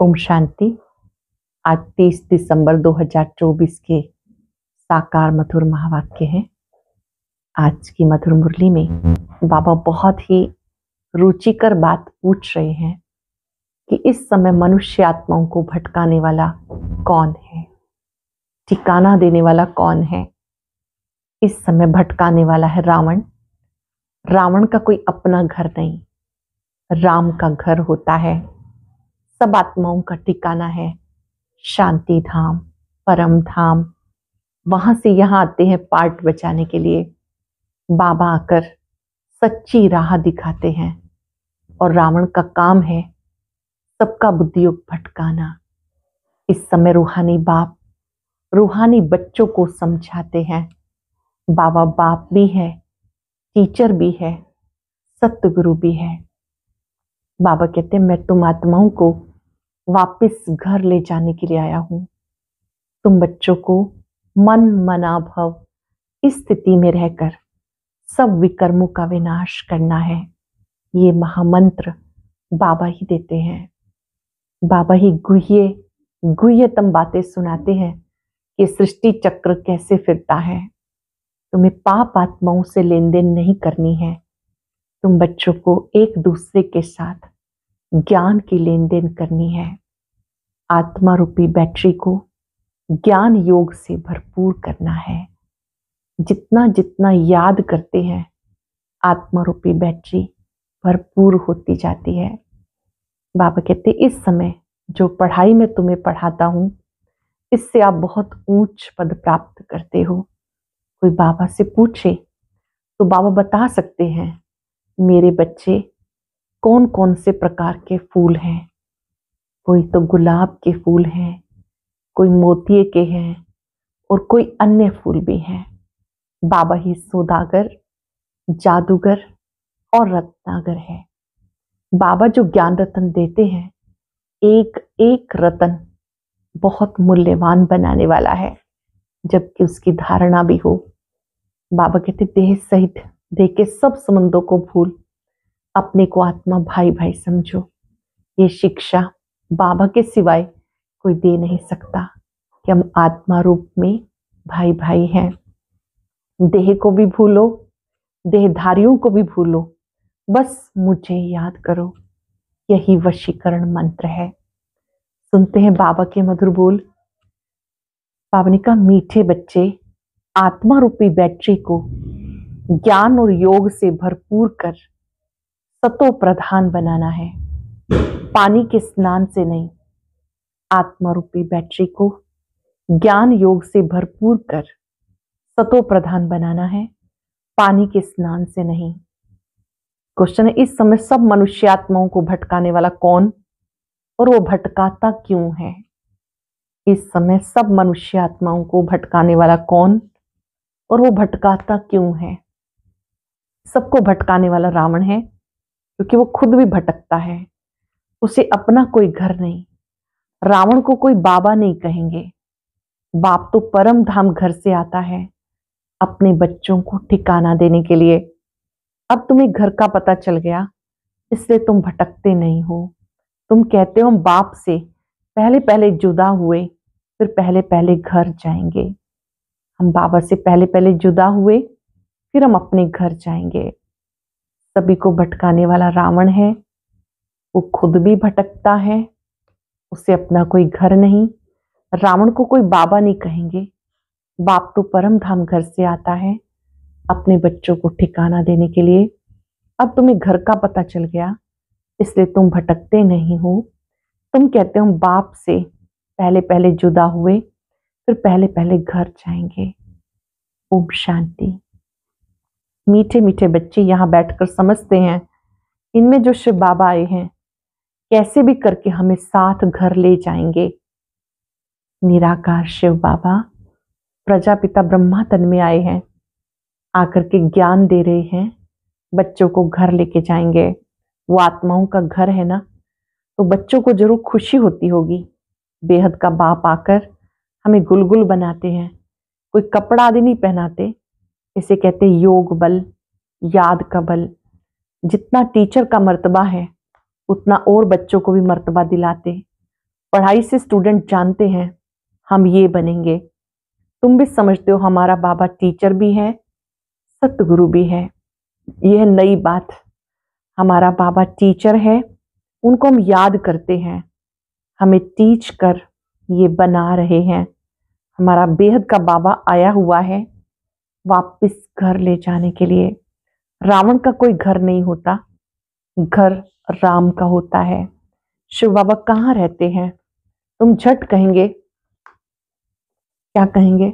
ओम शांति। आज 30 दिसंबर 2024 के साकार मधुर महावाक्य हैं। आज की मधुर मुरली में बाबा बहुत ही रुचिकर बात पूछ रहे हैं कि इस समय मनुष्य आत्माओं को भटकाने वाला कौन है, ठिकाना देने वाला कौन है। इस समय भटकाने वाला है रावण। रावण का कोई अपना घर नहीं, राम का घर होता है। सब आत्माओं का ठिकाना है शांति धाम, परम धाम। वहां से यहां आते हैं पार्ट बचाने के लिए। बाबा आकर सच्ची राह दिखाते हैं और रावण का काम है सबका बुद्धियोग भटकाना। इस समय रूहानी बाप रूहानी बच्चों को समझाते हैं। बाबा बाप भी है, टीचर भी है, सतगुरु भी है। बाबा कहते हैं मैं तुम आत्माओं को वापस घर ले जाने के लिए आया हूं। तुम बच्चों को मन मना भव इस स्थिति में रहकर सब विकर्मों का विनाश करना है। ये महामंत्र बाबा ही देते हैं। बाबा ही गुह्यतम बातें सुनाते हैं कि सृष्टि चक्र कैसे फिरता है। तुम्हें पाप आत्माओं से लेन देन नहीं करनी है। तुम बच्चों को एक दूसरे के साथ ज्ञान की लेन देन करनी है। आत्मा रूपी बैटरी को ज्ञान योग से भरपूर करना है। जितना जितना याद करते हैं आत्मा रूपी बैटरी भरपूर होती जाती है। बाबा कहते इस समय जो पढ़ाई में तुम्हें पढ़ाता हूं इससे आप बहुत ऊंच पद प्राप्त करते हो। कोई बाबा से पूछे तो बाबा बता सकते हैं मेरे बच्चे कौन कौन से प्रकार के फूल हैं। कोई तो गुलाब के फूल हैं, कोई मोतिये के हैं और कोई अन्य फूल भी हैं। बाबा ही सौदागर, जादूगर और रत्नागर है। बाबा जो ज्ञान रतन देते हैं, एक एक रतन बहुत मूल्यवान बनाने वाला है, जबकि उसकी धारणा भी हो। बाबा कहते देह सहित देह के सब संबंधों को भूल अपने को आत्मा भाई भाई समझो। ये शिक्षा बाबा के सिवाय कोई दे नहीं सकता कि हम आत्मा रूप में भाई भाई हैं। देह को भी भूलो, देहधारियों को भी भूलो, बस मुझे याद करो। यही वशीकरण मंत्र है। सुनते हैं बाबा के मधुर बोल। बाबा ने कहा मीठे बच्चे, आत्मा रूपी बैटरी को ज्ञान और योग से भरपूर कर सतो प्रधान बनाना है, पानी के स्नान से नहीं। आत्मा रूपी बैटरी को ज्ञान योग से भरपूर कर सतो प्रधान बनाना है, पानी के स्नान से नहीं। क्वेश्चन है इस समय सब मनुष्य आत्माओं को भटकाने वाला कौन और वो भटकाता क्यों है। इस समय सब मनुष्य आत्माओं को भटकाने वाला कौन और वो भटकाता क्यों है। सबको भटकाने वाला रावण है, क्योंकि वो खुद भी भटकता है। उसे अपना कोई घर नहीं। रावण को कोई बाबा नहीं कहेंगे। बाप तो परम धाम घर से आता है अपने बच्चों को ठिकाना देने के लिए। अब तुम्हें घर का पता चल गया, इसलिए तुम भटकते नहीं हो। तुम कहते हो हम बाप से पहले पहले जुदा हुए, फिर पहले पहले घर जाएंगे। हम बाबा से पहले पहले जुदा हुए, फिर हम अपने घर जाएंगे। सभी को भटकाने वाला रावण है। वो खुद भी भटकता है, उसे अपना कोई घर नहीं। रावण को कोई बाबा नहीं कहेंगे। बाप तो परम धाम घर से आता है अपने बच्चों को ठिकाना देने के लिए। अब तुम्हें घर का पता चल गया, इसलिए तुम भटकते नहीं हो। तुम कहते हो बाप से पहले पहले जुदा हुए, फिर पहले पहले घर जाएंगे। ओम शांति। मीठे मीठे बच्चे यहाँ बैठकर समझते हैं इनमें जो शिव बाबा आए हैं कैसे भी करके हमें साथ घर ले जाएंगे। निराकार शिव बाबा प्रजापिता ब्रह्मा तन में आए हैं, आकर के ज्ञान दे रहे हैं, बच्चों को घर लेके जाएंगे। वो आत्माओं का घर है ना, तो बच्चों को जरूर खुशी होती होगी। बेहद का बाप आकर हमें गुलगुल बनाते हैं, कोई कपड़ा आदि नहीं पहनाते। इसे कहते योग बल, याद का बल। जितना टीचर का मर्तबा है उतना और बच्चों को भी मर्तबा दिलाते पढ़ाई से स्टूडेंट जानते हैं हम ये बनेंगे। तुम भी समझते हो हमारा बाबा टीचर भी है, सतगुरु भी है। यह नई बात, हमारा बाबा टीचर है, उनको हम याद करते हैं, हमें टीच कर ये बना रहे हैं। हमारा बेहद का बाबा आया हुआ है वापस घर ले जाने के लिए। रावण का कोई घर नहीं होता, घर राम का होता है। शिव बाबा कहाँ रहते हैं? तुम झट कहेंगे, क्या कहेंगे?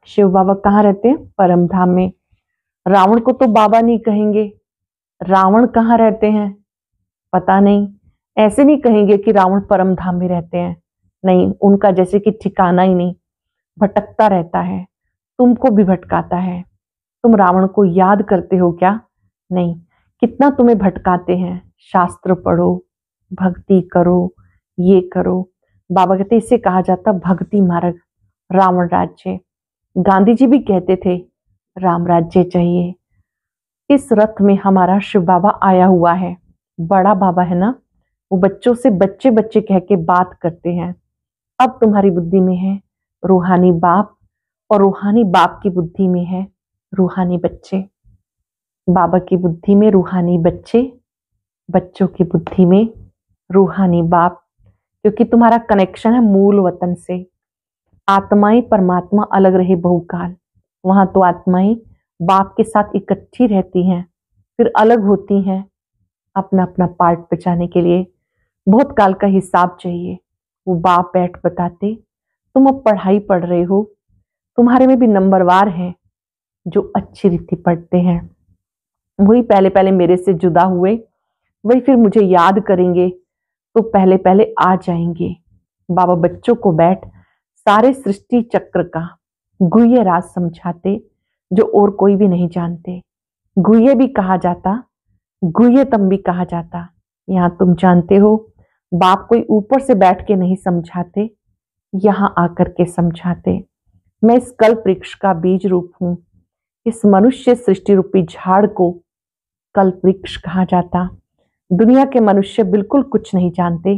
शिव बाबा कहाँ रहते हैं? परम धाम में। रावण को तो बाबा नहीं कहेंगे, रावण कहाँ रहते हैं? पता नहीं। ऐसे नहीं कहेंगे कि रावण परम धाम में रहते हैं, नहीं, उनका जैसे कि ठिकाना ही नहीं, भटकता रहता है, तुमको भी भटकाता है। तुम रावण को याद करते हो क्या? नहीं। कितना तुम्हें भटकाते हैं। शास्त्र पढ़ो, भक्ति करो, ये करो। बाबा कहते इसे कहा जाता भक्ति मार्ग, रावण राज्य। गांधी जी भी कहते थे राम राज्य चाहिए। इस रथ में हमारा शिव बाबा आया हुआ है, बड़ा बाबा है ना, वो बच्चों से बच्चे बच्चे कह के बात करते हैं। अब तुम्हारी बुद्धि में है रूहानी बाप, और रूहानी बाप की बुद्धि में है रूहानी बच्चे। बाबा की बुद्धि में रूहानी बच्चे, बच्चों की बुद्धि में रूहानी बाप, क्योंकि तुम्हारा कनेक्शन है मूल वतन से। आत्माएं परमात्मा अलग रहे बहुकाल, वहां तो आत्माएं बाप के साथ इकट्ठी रहती हैं, फिर अलग होती हैं अपना अपना पार्ट बचाने के लिए। बहुत काल का हिसाब चाहिए। वो बाप बैठ बताते, तुम अब पढ़ाई पढ़ रहे हो, तुम्हारे में भी नंबरवार हैं जो अच्छी रीति पढ़ते हैं, वही पहले पहले मेरे से जुदा हुए, वही फिर मुझे याद करेंगे तो पहले पहले आ जाएंगे। बाबा बच्चों को बैठ सारे सृष्टि चक्र का गुह्य राज समझाते, जो और कोई भी नहीं जानते। गुह्य भी कहा जाता, गुह्यतम भी कहा जाता। यहाँ तुम जानते हो बाप कोई ऊपर से बैठ के नहीं समझाते, यहाँ आकर के समझाते। मैं इस कल्प वृक्ष का बीज रूप हूं। इस मनुष्य सृष्टि रूपी झाड़ को कल्प वृक्ष कहा जाता। दुनिया के मनुष्य बिल्कुल कुछ नहीं जानते,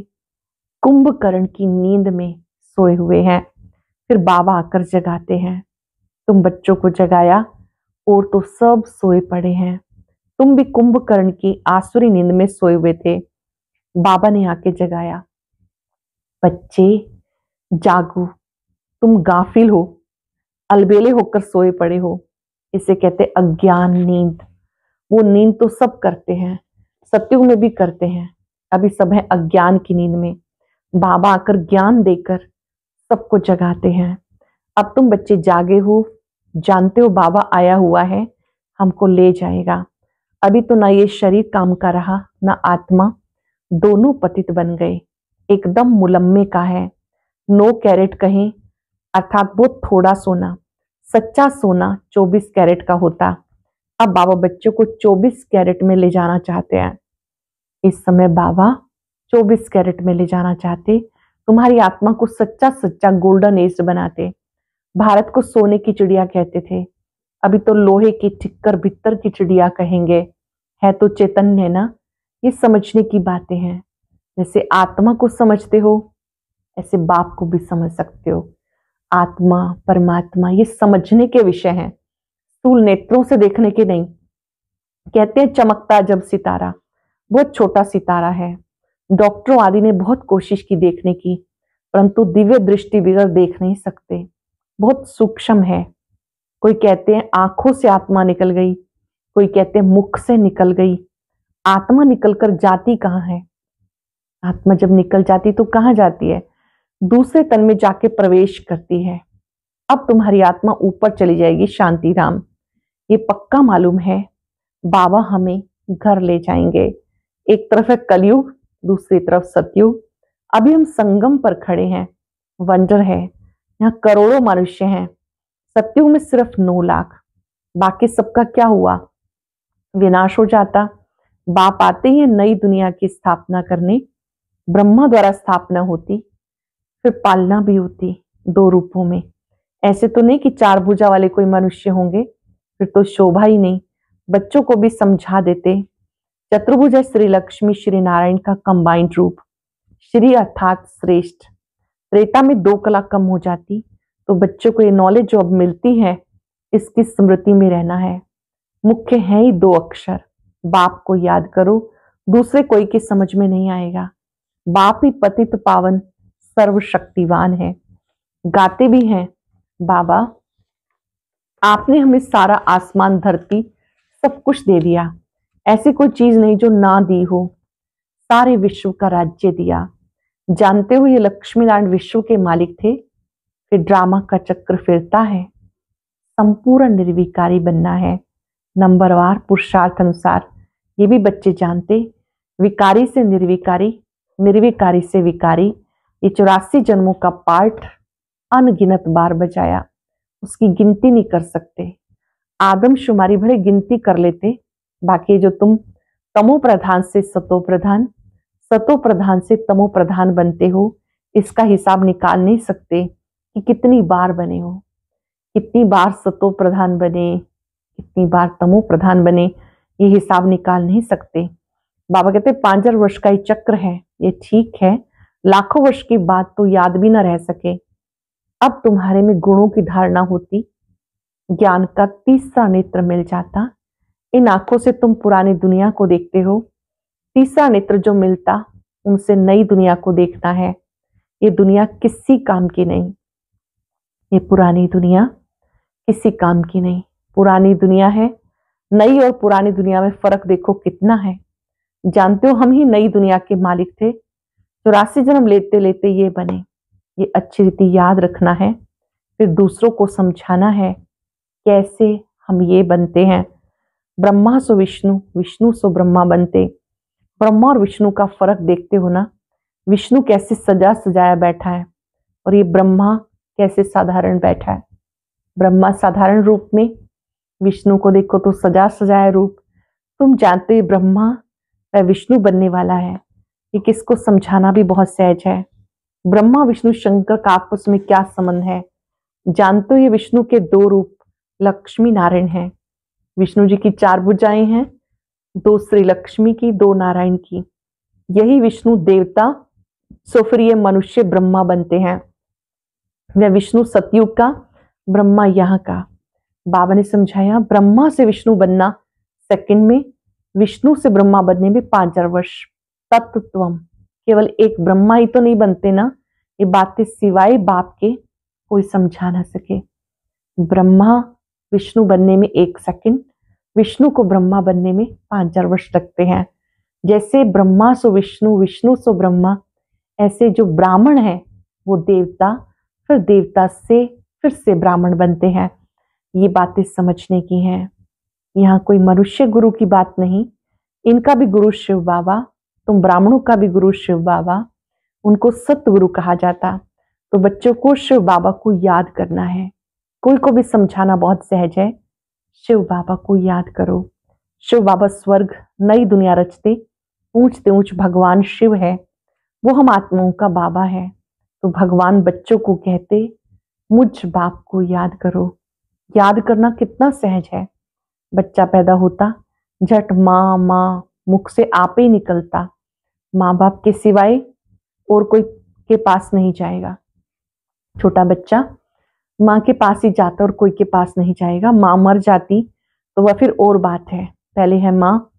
कुंभकर्ण की नींद में सोए हुए हैं, फिर बाबा आकर जगाते हैं। तुम बच्चों को जगाया और तो सब सोए पड़े हैं। तुम भी कुंभकर्ण की आसुरी नींद में सोए हुए थे, बाबा ने आके जगाया। बच्चे जागो, तुम गाफिल हो, अलबेले होकर सोए पड़े हो। इसे कहते अज्ञान नींद। वो नींद तो सब करते हैं, सत्युग में भी करते हैं, अभी सब है अज्ञान की नींद में। बाबा आकर ज्ञान देकर सबको जगाते हैं। अब तुम बच्चे जागे हो, जानते हो बाबा आया हुआ है, हमको ले जाएगा। अभी तो ना ये शरीर काम का रहा, ना आत्मा, दोनों पतित बन गए। एकदम मुलम्मे का है, 9 कैरेट कहें, अर्थात बहुत थोड़ा सोना। सच्चा सोना 24 कैरेट का होता। अब बाबा बच्चों को 24 कैरेट में ले जाना चाहते हैं। इस समय बाबा 24 कैरेट में ले जाना चाहते, तुम्हारी आत्मा को सच्चा सच्चा गोल्डन एज बनाते। भारत को सोने की चिड़िया कहते थे, अभी तो लोहे की ठिक्कर भित्तर की चिड़िया कहेंगे। है तो चैतन्य ना, ये समझने की बातें हैं। जैसे आत्मा को समझते हो, ऐसे बाप को भी समझ सकते हो। आत्मा परमात्मा ये समझने के विषय हैं, स्थूल नेत्रों से देखने के नहीं। कहते हैं चमकता जब सितारा, बहुत छोटा सितारा है। डॉक्टरों आदि ने बहुत कोशिश की देखने की, परंतु दिव्य दृष्टि बगैर देख नहीं सकते, बहुत सूक्ष्म है। कोई कहते हैं आंखों से आत्मा निकल गई, कोई कहते हैं मुख से निकल गई। आत्मा निकलकर जाती कहाँ है? आत्मा जब निकल जाती तो कहाँ जाती है? दूसरे तन में जाके प्रवेश करती है। अब तुम्हारी आत्मा ऊपर चली जाएगी शांति धाम, ये पक्का मालूम है। बाबा हमें घर ले जाएंगे। एक तरफ है कलयुग, दूसरी तरफ सतयुग। अभी हम संगम पर खड़े हैं, वंडर है, यहाँ करोड़ों मनुष्य हैं। सतयुग में सिर्फ 9 लाख, बाकी सबका क्या हुआ? विनाश हो जाता। बाप आते ही नई दुनिया की स्थापना करने, ब्रह्मा द्वारा स्थापना होती, फिर पालना भी होती 2 रूपों में। ऐसे तो नहीं कि 4 भुजा वाले कोई मनुष्य होंगे, फिर तो शोभा ही नहीं। बच्चों को भी समझा देते, चतुर्भुज है श्री लक्ष्मी श्री नारायण का कंबाइंड रूप। श्री अर्थात श्रेष्ठ। त्रेता में 2 कला कम हो जाती, तो बच्चों को ये नॉलेज जो अब मिलती है इसकी स्मृति में रहना है। मुख्य है ही 2 अक्षर, बाप को याद करो, दूसरे कोई की समझ में नहीं आएगा। बाप ही पतित पावन सर्वशक्तिवान है। गाते भी हैं, बाबा आपने हमें सारा आसमान धरती सब कुछ दे दिया, ऐसी कोई चीज नहीं जो ना दी हो, सारे विश्व का राज्य दिया। जानते हो ये लक्ष्मी नारायण विश्व के मालिक थे। फिर ड्रामा का चक्र फिरता है, संपूर्ण निर्विकारी बनना है, नंबरवार पुरुषार्थ अनुसार। ये भी बच्चे जानते, विकारी से निर्विकारी, निर्विकारी से विकारी। ये 84 जन्मों का पाठ अनगिनत बार बजाया, उसकी गिनती नहीं कर सकते। आदमशुमारी भले गिनती कर लेते, बाकी जो तुम तमो प्रधान से सतो प्रधान, सतो प्रधान से तमो प्रधान बनते हो, इसका हिसाब निकाल नहीं सकते कि कितनी बार बने हो, कितनी बार सतो प्रधान बने, कितनी बार तमो प्रधान बने, ये हिसाब निकाल नहीं सकते। बाबा कहते 5000 वर्ष का ही चक्र है, ये ठीक है, लाखों वर्ष की बात तो याद भी ना रह सके। अब तुम्हारे में गुणों की धारणा होती, ज्ञान का तीसरा नेत्र मिल जाता। इन आंखों से तुम पुरानी दुनिया को देखते हो, तीसरा नेत्र जो मिलता उनसे नई दुनिया को देखना है। ये दुनिया किसी काम की नहीं, ये पुरानी दुनिया किसी काम की नहीं। पुरानी दुनिया है, नई और पुरानी दुनिया में फर्क देखो कितना है। जानते हो हम ही नई दुनिया के मालिक थे, 84 जन्म लेते लेते ये बने। ये अच्छी रीति याद रखना है, फिर दूसरों को समझाना है कैसे हम ये बनते हैं। ब्रह्मा सो विष्णु, विष्णु सो ब्रह्मा बनते। ब्रह्मा और विष्णु का फर्क देखते हो ना, विष्णु कैसे सजा सजाया बैठा है और ये ब्रह्मा कैसे साधारण बैठा है। ब्रह्मा साधारण रूप में, विष्णु को देखो तो सजा सजाया रूप। तुम जानते हो ब्रह्मा वह विष्णु बनने वाला है, ये किसको समझाना भी बहुत सहज है। ब्रह्मा विष्णु शंकर का आपस में क्या संबंध है। जानते हो ये विष्णु के 2 रूप लक्ष्मी नारायण हैं। विष्णु जी की 4 भुजाएं हैं, 2 श्री लक्ष्मी की, 2 नारायण की। यही विष्णु देवता, सो फिर ये मनुष्य ब्रह्मा बनते हैं। वह विष्णु सतयुग का, ब्रह्मा यहाँ का। बाबा ने समझाया ब्रह्मा से विष्णु बनना सेकंड में, विष्णु से ब्रह्मा बनने में 5000 वर्ष। तत्वम, केवल एक ब्रह्मा ही तो नहीं बनते ना, ये बातें सिवाय बाप के कोई समझा ना सके। ब्रह्मा विष्णु बनने में 1 सेकंड, विष्णु को ब्रह्मा बनने में 5000 वर्ष लगते हैं। जैसे ब्रह्मा सो विष्णु, विष्णु सो ब्रह्मा, ऐसे जो ब्राह्मण है वो देवता, फिर देवता से फिर से ब्राह्मण बनते हैं। ये बातें समझने की हैं। यहाँ कोई मनुष्य गुरु की बात नहीं, इनका भी गुरु शिव बाबा, तुम ब्राह्मणों का भी गुरु शिव बाबा, उनको सतगुरु कहा जाता। तो बच्चों को शिव बाबा को याद करना है। कोई को भी समझाना बहुत सहज है, शिव बाबा को याद करो। शिव बाबा स्वर्ग नई दुनिया रचते, ऊंचते ऊंच भगवान शिव है, वो हम आत्माओं का बाबा है। तो भगवान बच्चों को कहते मुझ बाप को याद करो। याद करना कितना सहज है। बच्चा पैदा होता झट माँ माँ मुख से आप ही निकलता, माँ बाप के सिवाय और कोई के पास नहीं जाएगा। छोटा बच्चा माँ के पास ही जाता और कोई के पास नहीं जाएगा। माँ मर जाती तो वह फिर और बात है, पहले है माँ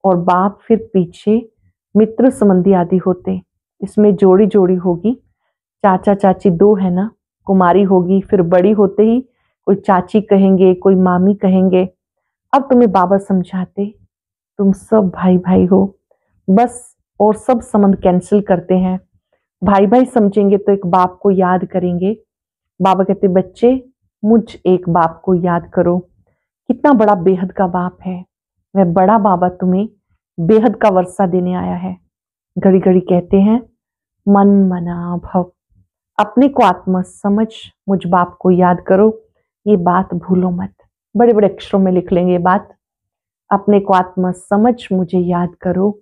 और बाप, फिर पीछे मित्र संबंधी आदि होते। इसमें जोड़ी जोड़ी होगी, चाचा चाची 2 है ना, कुमारी होगी, फिर बड़ी होते ही कोई चाची कहेंगे, कोई मामी कहेंगे। अब तुम्हें बाबा समझाते तुम सब भाई भाई हो बस, और सब संबंध कैंसिल करते हैं। भाई भाई समझेंगे तो एक बाप को याद करेंगे। बाबा कहते बच्चे मुझ एक बाप को याद करो। कितना बड़ा बेहद का बाप है, वह बड़ा बाबा तुम्हें बेहद का वर्षा देने आया है। घड़ी घड़ी कहते हैं मन मना भव, अपने को आत्मा समझ मुझ बाप को याद करो, ये बात भूलो मत। बड़े बड़े अक्षरों में लिख लेंगे ये बात, अपने को आत्मा समझ मुझे याद करो,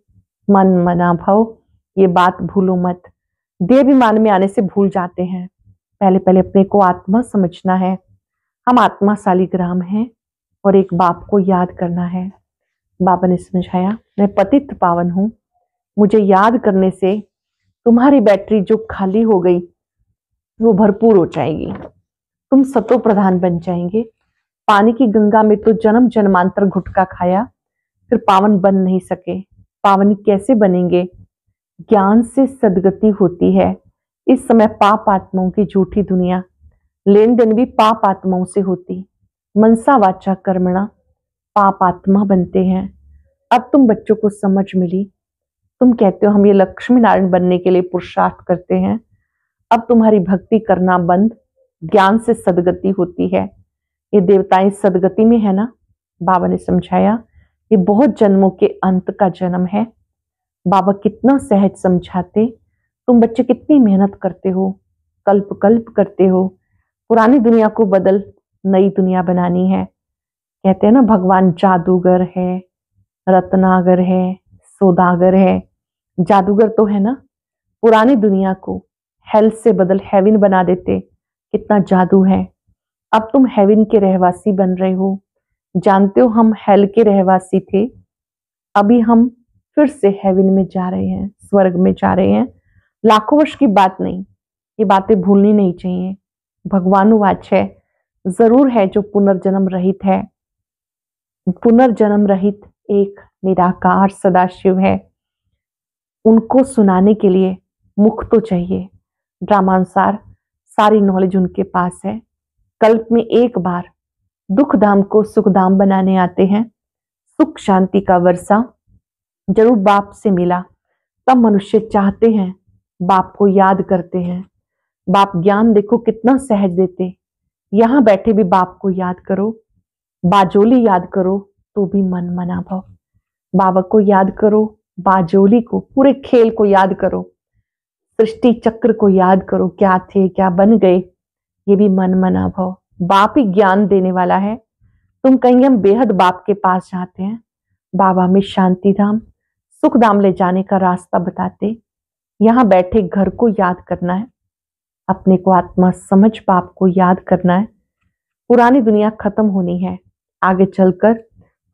मन मना भव, ये बात भूलो मत। देहाभिमान में आने से भूल जाते हैं, पहले पहले अपने को आत्मा समझना है। हम आत्मा शालिग्राम हैं और एक बाप को याद करना है। बाबा ने समझाया मैं पतित पावन हूं, मुझे याद करने से तुम्हारी बैटरी जो खाली हो गई वो भरपूर हो जाएगी। तुम सतो प्रधान बन जाएंगे। पानी की गंगा में तो जन्म जन्मांतर घुटका खाया, फिर पावन बन नहीं सके। पावन कैसे बनेंगे? ज्ञान से सदगति होती है। इस समय पाप आत्माओं की झूठी दुनिया, लेन देन भी पाप आत्माओं से होती। मनसा वाचा कर्मणा पाप आत्मा बनते हैं। अब तुम बच्चों को समझ मिली। तुम कहते हो हम ये लक्ष्मी नारायण बनने के लिए पुरुषार्थ करते हैं। अब तुम्हारी भक्ति करना बंद। ज्ञान से सदगति होती है। ये देवताएं सदगति में है ना? बाबा ने समझाया ये बहुत जन्मों के अंत का जन्म है। बाबा कितना सहज समझाते। तुम बच्चे कितनी मेहनत करते हो, कल्प कल्प करते हो। पुरानी दुनिया को बदल नई दुनिया बनानी है। कहते हैं ना भगवान जादूगर है, रत्नागर है, सौदागर है। जादूगर तो है ना, पुरानी दुनिया को हेल से बदल हेवन बना देते। कितना जादू है। अब तुम हेवन के रहवासी बन रहे हो। जानते हो हम हेल के रहवासी थे, अभी हम फिर से हेवन में जा रहे हैं, स्वर्ग में जा रहे हैं। लाखों वर्ष की बात नहीं, ये बातें भूलनी नहीं चाहिए। भगवानुवाच है, जरूर है जो पुनर्जन्म रहित है। पुनर्जन्म रहित एक निराकार सदाशिव है। उनको सुनाने के लिए मुख तो चाहिए। ड्रामानुसार सारी नॉलेज उनके पास है। कल्प में एक बार दुख धाम को सुख धाम बनाने आते हैं। सुख शांति का वर्षा जरूर बाप से मिला, तब मनुष्य चाहते हैं, बाप को याद करते हैं। बाप ज्ञान देखो कितना सहज देते। यहां बैठे भी बाप को याद करो, बाजोली याद करो तो भी मन मना भाव। बाबा को याद करो, बाजोली को, पूरे खेल को याद करो, सृष्टि चक्र को याद करो, क्या थे क्या बन गए, ये भी मन मना भाव। बाप ही ज्ञान देने वाला है। तुम कहेंगे हम बेहद बाप के पास जाते हैं। बाबा में शांति धाम सुख धाम ले जाने का रास्ता बताते। यहां बैठे घर को याद करना है, अपने को आत्मा समझ बाप को याद करना है। पुरानी दुनिया खत्म होनी है। आगे चलकर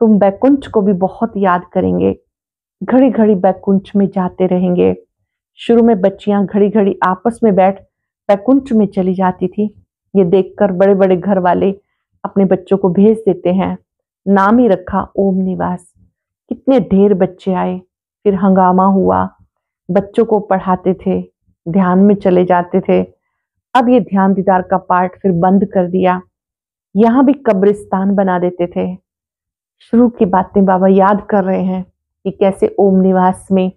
तुम बैकुंठ को भी बहुत याद करेंगे। घड़ी घड़ी बैकुंठ में जाते रहेंगे। शुरू में बच्चियां घड़ी घड़ी आपस में बैठ बैकुंठ में चली जाती थी। ये देखकर बड़े बड़े घर वाले अपने बच्चों को भेज देते हैं। नाम ही रखा ओम निवास। कितने ढेर बच्चे आए, फिर हंगामा हुआ। बच्चों को पढ़ाते थे, ध्यान में चले जाते थे। अब ये ध्यान दीदार का पार्ट फिर बंद कर दिया। यहां भी कब्रिस्तान बना देते थे। शुरू की बातें बाबा याद कर रहे हैं कि कैसे ओम निवास में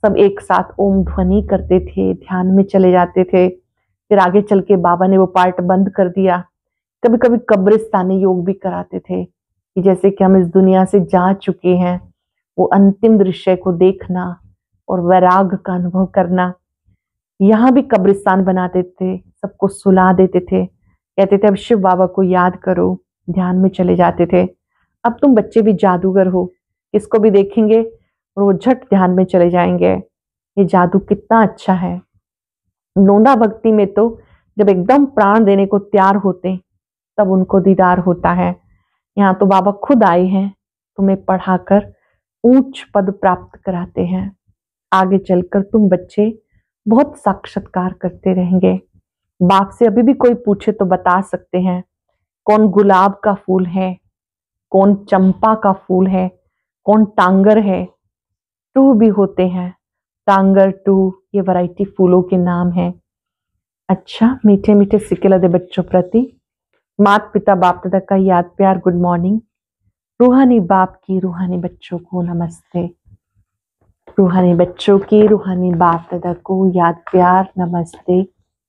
सब एक साथ ओम ध्वनि करते थे, ध्यान में चले जाते थे। फिर आगे चल के बाबा ने वो पार्ट बंद कर दिया। कभी कभी कब्रिस्तानी योग भी कराते थे कि जैसे कि हम इस दुनिया से जा चुके हैं, वो अंतिम दृश्य को देखना और वैराग का अनुभव करना। यहाँ भी कब्रिस्तान बनाते थे, सबको सुला देते थे। कहते थे अब शिव बाबा को याद करो, ध्यान में चले जाते थे। अब तुम बच्चे भी जादूगर हो, इसको भी देखेंगे और वो झट ध्यान में चले जाएंगे। ये जादू कितना अच्छा है। नोंदा भक्ति में तो जब एकदम प्राण देने को तैयार होते तब उनको दीदार होता है। यहाँ तो बाबा खुद आए हैं, तुम्हें पढ़ाकर ऊंच पद प्राप्त कराते हैं। आगे चलकर तुम बच्चे बहुत साक्षात्कार करते रहेंगे। बाप से अभी भी कोई पूछे तो बता सकते हैं कौन गुलाब का फूल है, कौन चंपा का फूल है, कौन टांगर है। टू भी होते हैं, टांगर टू, ये वैरायटी फूलों के नाम है। अच्छा, मीठे मीठे सिक्के लदे बच्चों प्रति माता पिता बाप दादा का याद प्यार गुड मॉर्निंग। रूहानी बाप की रूहानी बच्चों को नमस्ते। रूहानी बच्चों की रूहानी बाप दादा को याद प्यार नमस्ते,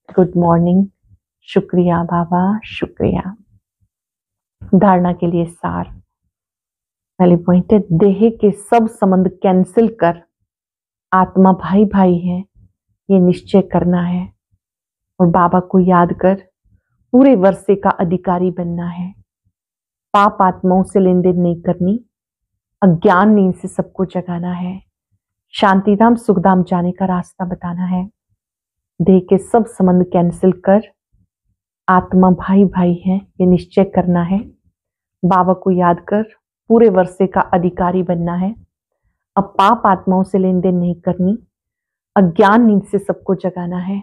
गुड मॉर्निंग। शुक्रिया बाबा, शुक्रिया। धारणा के लिए सार। पहले पॉइंट है, देह के सब संबंध कैंसिल कर आत्मा भाई भाई है, ये निश्चय करना है। और बाबा को याद कर पूरे वर्षे का अधिकारी बनना है। पाप आत्माओं से लेन देन नहीं करनी, अज्ञान नींद से सबको जगाना है। शांतिधाम सुखधाम जाने का रास्ता बताना है। देह के सब संबंध कैंसिल कर आत्मा भाई भाई है, ये निश्चय करना है। बाबा को याद कर पूरे वर्षे का अधिकारी बनना है। अब पाप आत्माओं से लेन देन नहीं करनी, अज्ञान नींद से सबको जगाना है,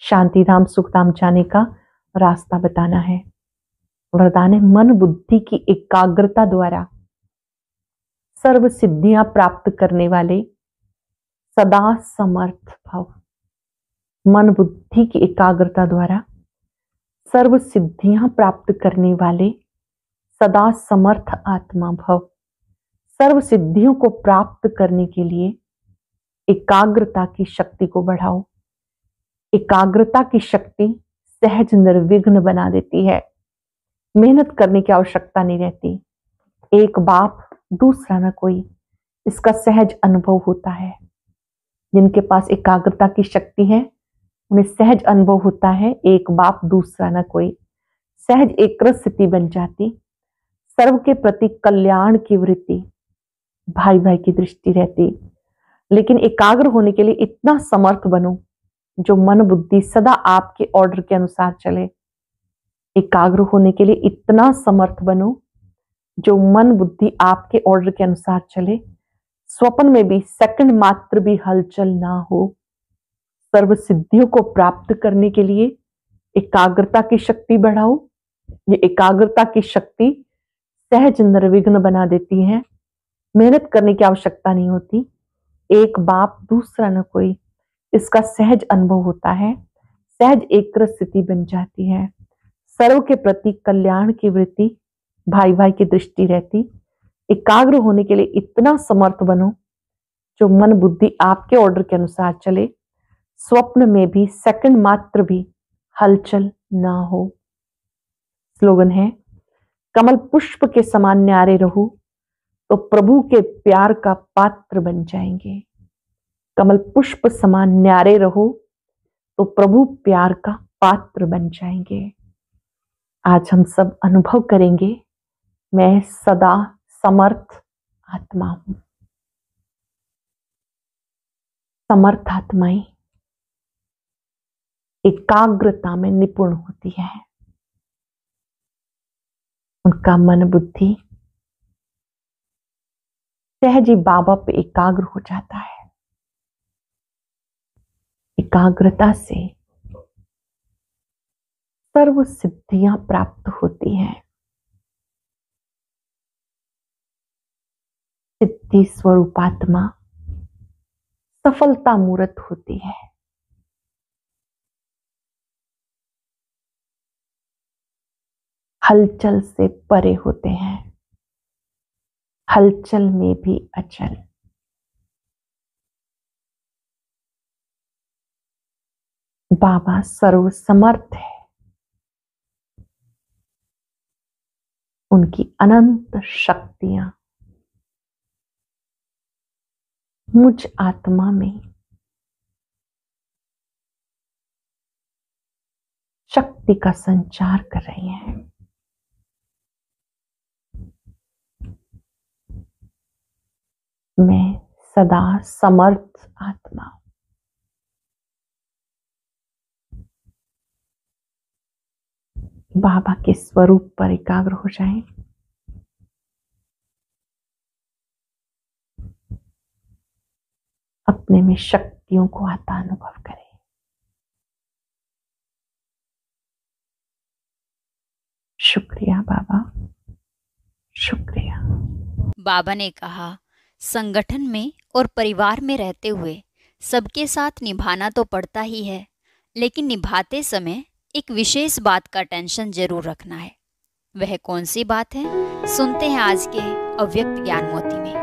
शांति धाम सुख धाम जाने का रास्ता बताना है। वरदान है, मन बुद्धि की एकाग्रता द्वारा सर्व सिद्धियां प्राप्त करने वाले सदा समर्थ भव। मन बुद्धि की एकाग्रता द्वारा सर्व सिद्धियां प्राप्त करने वाले सदा समर्थ आत्मा भव। सर्व सिद्धियों को प्राप्त करने के लिए एकाग्रता की शक्ति को बढ़ाओ। एकाग्रता की शक्ति सहज निर्विघ्न बना देती है। मेहनत करने की आवश्यकता नहीं रहती। एक बाप दूसरा न कोई, इसका सहज अनुभव होता है। जिनके पास एकाग्रता की शक्ति है उन्हें सहज अनुभव होता है, एक बाप दूसरा न कोई। सहज एक स्थिति बन जाती, सर्व के प्रति कल्याण की वृत्ति, भाई भाई की दृष्टि रहती। लेकिन एकाग्र होने के लिए इतना समर्थ बनो जो मन बुद्धि सदा आपके ऑर्डर के अनुसार चले। एकाग्र होने के लिए इतना समर्थ बनो जो मन बुद्धि आपके ऑर्डर के अनुसार चले। स्वप्न में भी सेकंड मात्र भी हलचल ना हो। सर्व सिद्धियों को प्राप्त करने के लिए एकाग्रता की शक्ति बढ़ाओ। ये एकाग्रता की शक्ति सहज निर्विघ्न बना देती है। मेहनत करने की आवश्यकता नहीं होती। एक बाप दूसरा न कोई, इसका सहज अनुभव होता है। सहज एक स्थिति बन जाती है। सर्व के प्रति कल्याण की वृत्ति, भाई भाई की दृष्टि रहती। एकाग्र होने के लिए इतना समर्थ बनो जो मन बुद्धि आपके ऑर्डर के अनुसार चले। स्वप्न में भी सेकंड मात्र भी हलचल ना हो। स्लोगन है, कमल पुष्प के समान न्यारे रहो तो प्रभु के प्यार का पात्र बन जाएंगे। कमल पुष्प समान न्यारे रहो तो प्रभु प्यार का पात्र बन जाएंगे। आज हम सब अनुभव करेंगे, मैं सदा समर्थ आत्मा हूं। समर्थ आत्माएं एकाग्रता में निपुण होती है। उनका मन बुद्धि सहज ही बाबा पे एकाग्र हो जाता है। एकाग्रता से सर्व सिद्धियां प्राप्त होती हैं। सिद्धि स्वरूपात्मा सफलता मूर्त होती है। हलचल से परे होते हैं, हलचल में भी अचल। बाबा सर्व समर्थ है। उनकी अनंत शक्तियां मुझ आत्मा में शक्ति का संचार कर रही हैं। मैं सदा समर्थ आत्मा हूं। बाबा के स्वरूप पर एकाग्र हो जाएं। अपने में शक्तियों को आता अनुभव करें। शुक्रिया बाबा, शुक्रिया। बाबा ने कहा, संगठन में और परिवार में रहते हुए सबके साथ निभाना तो पड़ता ही है, लेकिन निभाते समय एक विशेष बात का टेंशन जरूर रखना है। वह कौन सी बात है, सुनते हैं आज के अव्यक्त ज्ञान मोती में।